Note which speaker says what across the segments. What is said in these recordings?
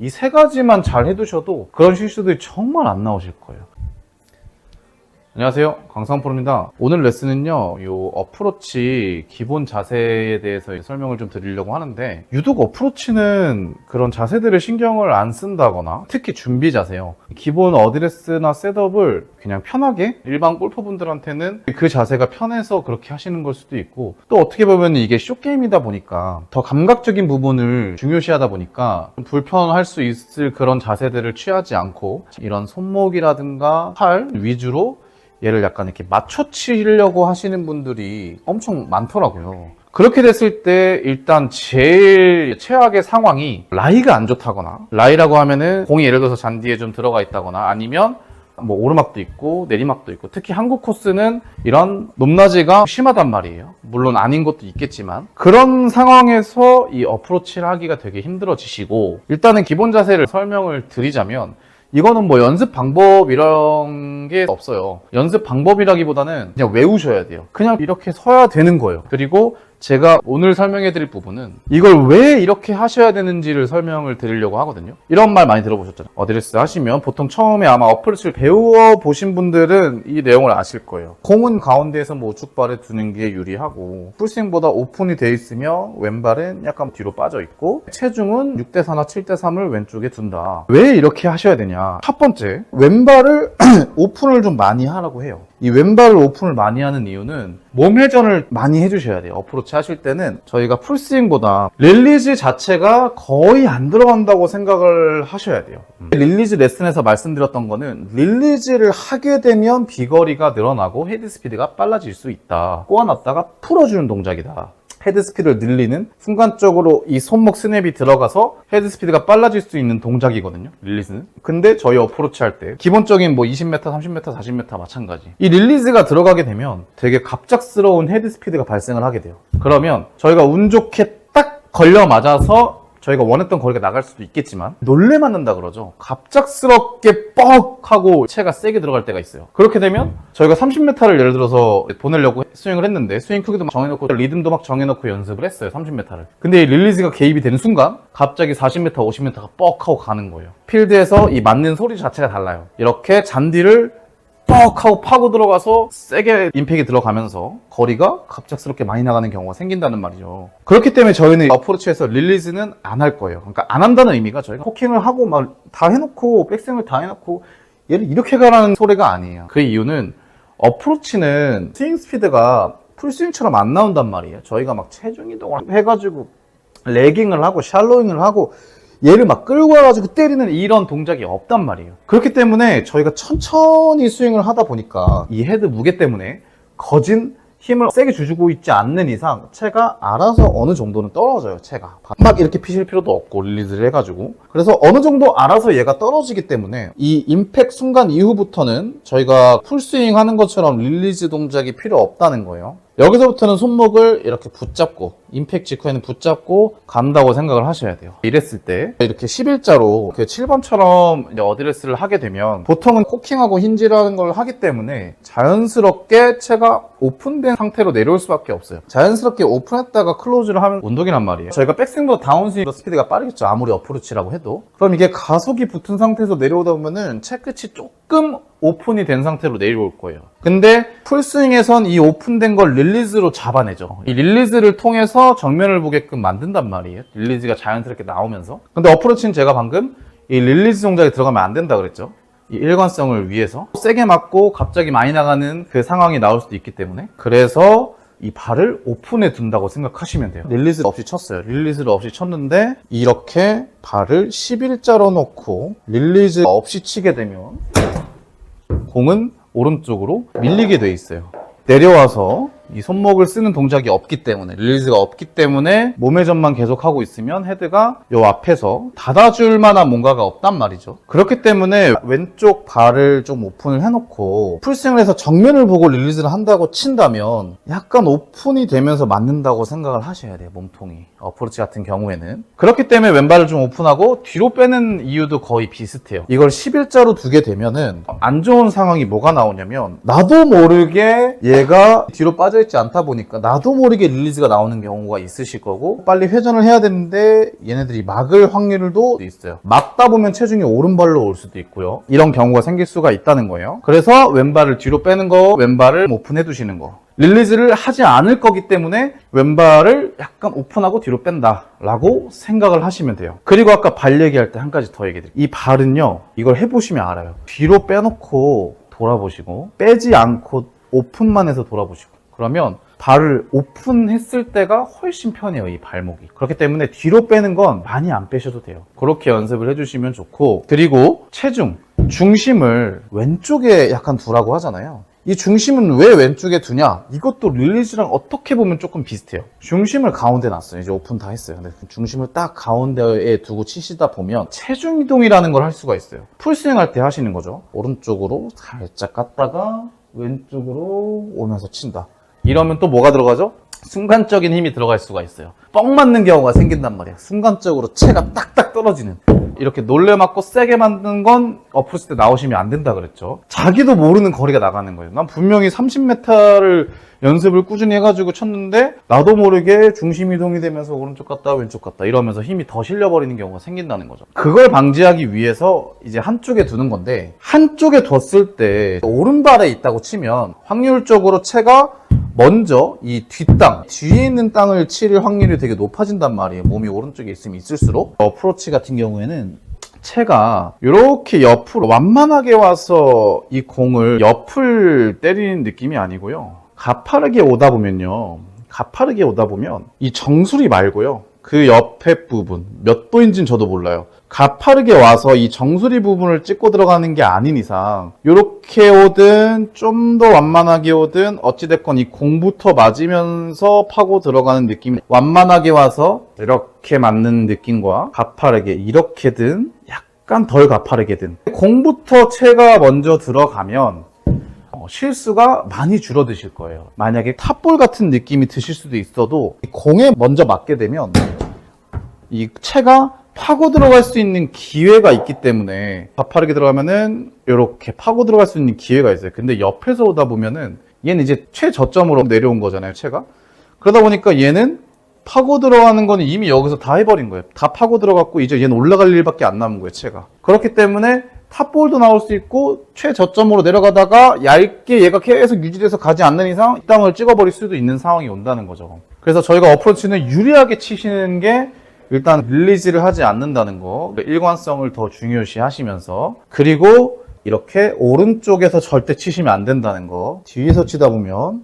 Speaker 1: 이 세 가지만 잘 해두셔도 그런 실수들이 정말 안 나오실 거예요. 안녕하세요, 강상프로입니다. 오늘 레슨은요, 요 어프로치 기본 자세에 대해서 설명을 좀 드리려고 하는데, 유독 어프로치는 그런 자세들을 신경을 안 쓴다거나, 특히 준비 자세요. 기본 어드레스나 셋업을 그냥 편하게 일반 골퍼분들한테는 그 자세가 편해서 그렇게 하시는 걸 수도 있고, 또 어떻게 보면 이게 쇼게임이다 보니까 더 감각적인 부분을 중요시하다 보니까 좀 불편할 수 있을 그런 자세들을 취하지 않고, 이런 손목이라든가 팔 위주로 얘를 약간 이렇게 맞춰 치려고 하시는 분들이 엄청 많더라고요. 그렇게 됐을 때 일단 제일 최악의 상황이 라이가 안 좋다거나, 라이라고 하면은 공이 예를 들어서 잔디에 좀 들어가 있다거나, 아니면 뭐 오르막도 있고 내리막도 있고, 특히 한국 코스는 이런 높낮이가 심하단 말이에요. 물론 아닌 것도 있겠지만, 그런 상황에서 이 어프로치를 하기가 되게 힘들어지시고, 일단은 기본 자세를 설명을 드리자면, 이거는 뭐 연습 방법 이런 게 없어요. 연습 방법이라기보다는 그냥 외우셔야 돼요. 그냥 이렇게 서야 되는 거예요. 그리고 제가 오늘 설명해 드릴 부분은 이걸 왜 이렇게 하셔야 되는지를 설명을 드리려고 하거든요. 이런 말 많이 들어보셨잖아요. 어드레스 하시면 보통 처음에 아마 어프로치를 배워 보신 분들은 이 내용을 아실 거예요. 공은 가운데에서 뭐 우측발에 두는 게 유리하고, 풀스윙보다 오픈이 돼 있으며 왼발은 약간 뒤로 빠져 있고, 체중은 6대4나 7대3을 왼쪽에 둔다. 왜 이렇게 하셔야 되냐? 첫 번째, 왼발을 오픈을 좀 많이 하라고 해요. 이 왼발을 오픈을 많이 하는 이유는 몸 회전을 많이 해주셔야 돼요. 어프로치 하실 때는 저희가 풀스윙보다 릴리즈 자체가 거의 안 들어간다고 생각을 하셔야 돼요. 릴리즈 레슨에서 말씀드렸던 거는, 릴리즈를 하게 되면 비거리가 늘어나고 헤드 스피드가 빨라질 수 있다. 꼬아놨다가 풀어주는 동작이다. 헤드 스피드를 늘리는, 순간적으로 이 손목 스냅이 들어가서 헤드 스피드가 빨라질 수 있는 동작이거든요, 릴리즈는. 근데 저희 어프로치 할 때 기본적인 뭐 20m, 30m, 40m 마찬가지, 이 릴리즈가 들어가게 되면 되게 갑작스러운 헤드 스피드가 발생을 하게 돼요. 그러면 저희가 운 좋게 딱 걸려 맞아서 저희가 원했던 거리가 나갈 수도 있겠지만 놀래 맞는다 그러죠. 갑작스럽게 뻑 하고 채가 세게 들어갈 때가 있어요. 그렇게 되면 저희가 30m를 예를 들어서 보내려고 스윙을 했는데, 스윙 크기도 막 정해놓고 리듬도 막 정해놓고 연습을 했어요, 30m를. 근데 이 릴리즈가 개입이 되는 순간 갑자기 40m, 50m가 뻑 하고 가는 거예요. 필드에서 이 맞는 소리 자체가 달라요. 이렇게 잔디를 뻑 하고 파고 들어가서 세게 임팩이 들어가면서 거리가 갑작스럽게 많이 나가는 경우가 생긴다는 말이죠. 그렇기 때문에 저희는 어프로치에서 릴리즈는 안 할 거예요. 그러니까 안 한다는 의미가, 저희가 포킹을 하고 막 다 해놓고 백스윙을 다 해놓고 얘를 이렇게 가라는 소리가 아니에요. 그 이유는 어프로치는 스윙 스피드가 풀스윙처럼 안 나온단 말이에요. 저희가 막 체중 이동을 해가지고 레깅을 하고 샬로잉을 하고 얘를 막 끌고 와가지고 때리는 이런 동작이 없단 말이에요. 그렇기 때문에 저희가 천천히 스윙을 하다 보니까 이 헤드 무게 때문에 거진 힘을 세게 주고 있지 않는 이상 채가 알아서 어느 정도는 떨어져요. 채가 막 이렇게 피실 필요도 없고 릴리즈를 해가지고, 그래서 어느 정도 알아서 얘가 떨어지기 때문에 이 임팩 순간 이후부터는 저희가 풀스윙 하는 것처럼 릴리즈 동작이 필요 없다는 거예요. 여기서부터는 손목을 이렇게 붙잡고, 임팩 직후에는 붙잡고 간다고 생각을 하셔야 돼요. 이랬을 때 이렇게 11자로 그 7번처럼 이제 어드레스를 하게 되면 보통은 코킹하고 힌지라는 걸 하기 때문에 자연스럽게 채가 오픈된 상태로 내려올 수밖에 없어요. 자연스럽게 오픈했다가 클로즈를 하면 운동이란 말이에요. 저희가 백스윙보다 다운스윙 스피드가 빠르겠죠, 아무리 어프로치라고 해도. 그럼 이게 가속이 붙은 상태에서 내려오다 보면은 채 끝이 조금 오픈이 된 상태로 내려올 거예요. 근데 풀스윙에선 이 오픈된 걸 릴리즈로 잡아내죠. 이 릴리즈를 통해서 정면을 보게끔 만든단 말이에요. 릴리즈가 자연스럽게 나오면서. 근데 어프로치는 제가 방금 이 릴리즈 동작에 들어가면 안 된다 그랬죠. 이 일관성을 위해서 세게 맞고 갑자기 많이 나가는 그 상황이 나올 수도 있기 때문에, 그래서 이 발을 오픈해 둔다고 생각하시면 돼요. 릴리즈 없이 쳤어요. 릴리즈를 없이 쳤는데 이렇게 발을 11자로 놓고 릴리즈 없이 치게 되면 공은 오른쪽으로 밀리게 돼 있어요. 내려와서 이 손목을 쓰는 동작이 없기 때문에, 릴리즈가 없기 때문에 몸회전만 계속하고 있으면 헤드가 요 앞에서 닫아줄 만한 뭔가가 없단 말이죠. 그렇기 때문에 왼쪽 발을 좀 오픈을 해놓고 풀스윙을 해서 정면을 보고 릴리즈를 한다고 친다면 약간 오픈이 되면서 맞는다고 생각을 하셔야 돼요, 몸통이. 어프로치 같은 경우에는. 그렇기 때문에 왼발을 좀 오픈하고 뒤로 빼는 이유도 거의 비슷해요. 이걸 11자로 두게 되면은 안 좋은 상황이 뭐가 나오냐면, 나도 모르게 얘가 뒤로 빠져 빠져있지 않다 보니까 나도 모르게 릴리즈가 나오는 경우가 있으실 거고, 빨리 회전을 해야 되는데 얘네들이 막을 확률도 있어요. 막다 보면 체중이 오른발로 올 수도 있고요. 이런 경우가 생길 수가 있다는 거예요. 그래서 왼발을 뒤로 빼는 거, 왼발을 오픈해 두시는 거. 릴리즈를 하지 않을 거기 때문에 왼발을 약간 오픈하고 뒤로 뺀다 라고 생각을 하시면 돼요. 그리고 아까 발 얘기할 때 한 가지 더 얘기해 드릴게요. 이 발은요, 이걸 해보시면 알아요. 뒤로 빼놓고 돌아보시고, 빼지 않고 오픈만 해서 돌아보시고, 그러면 발을 오픈했을 때가 훨씬 편해요, 이 발목이. 그렇기 때문에 뒤로 빼는 건 많이 안 빼셔도 돼요. 그렇게 연습을 해주시면 좋고, 그리고 체중, 중심을 왼쪽에 약간 두라고 하잖아요. 이 중심은 왜 왼쪽에 두냐? 이것도 릴리즈랑 어떻게 보면 조금 비슷해요. 중심을 가운데 놨어요. 이제 오픈 다 했어요. 근데 중심을 딱 가운데에 두고 치시다 보면 체중 이동이라는 걸 할 수가 있어요. 풀스윙 할 때 하시는 거죠. 오른쪽으로 살짝 갔다가 왼쪽으로 오면서 친다. 이러면 또 뭐가 들어가죠? 순간적인 힘이 들어갈 수가 있어요. 뻥 맞는 경우가 생긴단 말이야. 순간적으로 체가 딱딱 떨어지는. 이렇게 놀래맞고 세게 만드는 건 어프로치 때 나오시면 안 된다 그랬죠. 자기도 모르는 거리가 나가는 거예요. 난 분명히 30m를 연습을 꾸준히 해가지고 쳤는데 나도 모르게 중심 이동이 되면서 오른쪽 갔다 왼쪽 갔다 이러면서 힘이 더 실려버리는 경우가 생긴다는 거죠. 그걸 방지하기 위해서 이제 한쪽에 두는 건데, 한쪽에 뒀을 때 오른발에 있다고 치면 확률적으로 체가 먼저 이 뒷땅, 뒤에 있는 땅을 칠 확률이 되게 높아진단 말이에요. 몸이 오른쪽에 있으면 있을수록. 어프로치 같은 경우에는 체가 이렇게 옆으로 완만하게 와서 이 공을 옆을 때리는 느낌이 아니고요. 가파르게 오다 보면 이 정수리 말고요, 그 옆에 부분 몇 도인지는 저도 몰라요. 가파르게 와서 이 정수리 부분을 찍고 들어가는 게 아닌 이상 이렇게 오든 좀 더 완만하게 오든 어찌됐건 이 공부터 맞으면서 파고 들어가는 느낌이, 완만하게 와서 이렇게 맞는 느낌과 가파르게 이렇게든 약간 덜 가파르게든 공부터 체가 먼저 들어가면 실수가 많이 줄어드실 거예요. 만약에 탑볼 같은 느낌이 드실 수도 있어도 공에 먼저 맞게 되면 이 체가 파고 들어갈 수 있는 기회가 있기 때문에, 가파르게 들어가면은 이렇게 파고 들어갈 수 있는 기회가 있어요. 근데 옆에서 오다 보면은 얘는 이제 최저점으로 내려온 거잖아요, 체가. 그러다 보니까 얘는 파고 들어가는 거는 이미 여기서 다 해버린 거예요. 다 파고 들어갔고 이제 얘는 올라갈 일밖에 안 남은 거예요, 체가. 그렇기 때문에 탑볼도 나올 수 있고 최저점으로 내려가다가 얇게 얘가 계속 유지돼서 가지 않는 이상 이 땅을 찍어버릴 수도 있는 상황이 온다는 거죠. 그래서 저희가 어프로치는 유리하게 치시는 게 일단 릴리즈를 하지 않는다는 거, 일관성을 더 중요시 하시면서, 그리고 이렇게 오른쪽에서 절대 치시면 안 된다는 거. 뒤에서 치다 보면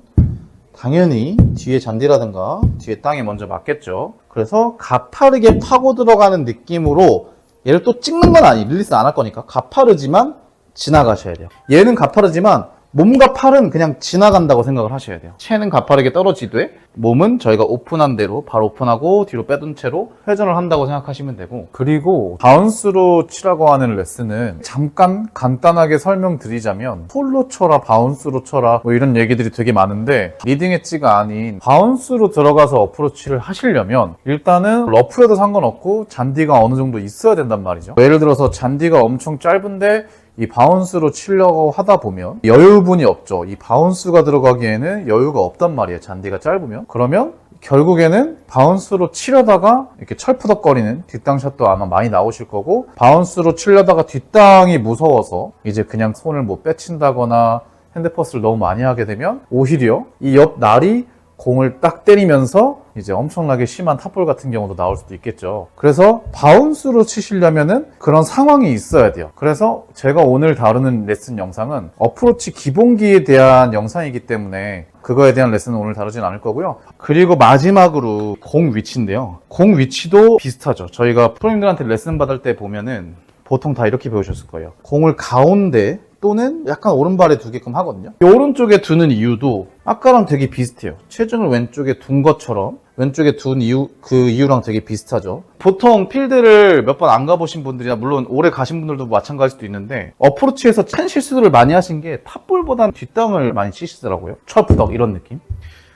Speaker 1: 당연히 뒤에 잔디라든가 뒤에 땅에 먼저 맞겠죠. 그래서 가파르게 파고 들어가는 느낌으로 얘를 또 찍는 건 아니에요. 릴리스 안 할 거니까. 가파르지만 지나가셔야 돼요. 얘는 가파르지만 몸과 팔은 그냥 지나간다고 생각을 하셔야 돼요. 체는 가파르게 떨어지되 몸은 저희가 오픈한 대로 바로 오픈하고 뒤로 빼둔 채로 회전을 한다고 생각하시면 되고, 그리고 바운스로 치라고 하는 레슨은 잠깐 간단하게 설명드리자면 폴로 쳐라, 바운스로 쳐라 뭐 이런 얘기들이 되게 많은데, 리딩 엣지가 아닌 바운스로 들어가서 어프로치를 하시려면 일단은 러프여도 상관없고 잔디가 어느 정도 있어야 된단 말이죠. 예를 들어서 잔디가 엄청 짧은데 이 바운스로 치려고 하다 보면 여유분이 없죠. 이 바운스가 들어가기에는 여유가 없단 말이에요. 잔디가 짧으면. 그러면 결국에는 바운스로 치려다가 이렇게 철푸덕거리는 뒷땅샷도 아마 많이 나오실 거고, 바운스로 치려다가 뒷땅이 무서워서 이제 그냥 손을 뭐 빼친다거나 핸드퍼스를 너무 많이 하게 되면 오히려 이 옆 날이 공을 딱 때리면서 이제 엄청나게 심한 탑볼 같은 경우도 나올 수도 있겠죠. 그래서 바운스로 치시려면은 그런 상황이 있어야 돼요. 그래서 제가 오늘 다루는 레슨 영상은 어프로치 기본기에 대한 영상이기 때문에 그거에 대한 레슨은 오늘 다루진 않을 거고요. 그리고 마지막으로 공 위치인데요. 공 위치도 비슷하죠. 저희가 프로님들한테 레슨 받을 때 보면은 보통 다 이렇게 배우셨을 거예요. 공을 가운데 또는 약간 오른발에 두게끔 하거든요. 오른쪽에 두는 이유도 아까랑 되게 비슷해요. 체중을 왼쪽에 둔 것처럼 왼쪽에 둔 이유, 그 이유랑 되게 비슷하죠. 보통 필드를 몇 번 안 가보신 분들이나 물론 오래 가신 분들도 마찬가지일 수도 있는데, 어프로치에서 큰 실수들을 많이 하신 게 탑볼보다는 뒷땅을 많이 치시더라고요. 철푸덕 이런 느낌.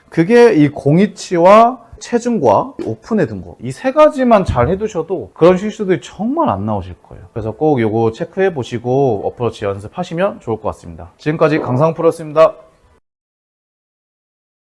Speaker 1: 그게 이 공이치와 체중과 오픈해 둔 거, 이 세 가지만 잘 해두셔도 그런 실수들이 정말 안 나오실 거예요. 그래서 꼭 요거 체크해 보시고 어프로치 연습하시면 좋을 것 같습니다. 지금까지 강상프로였습니다.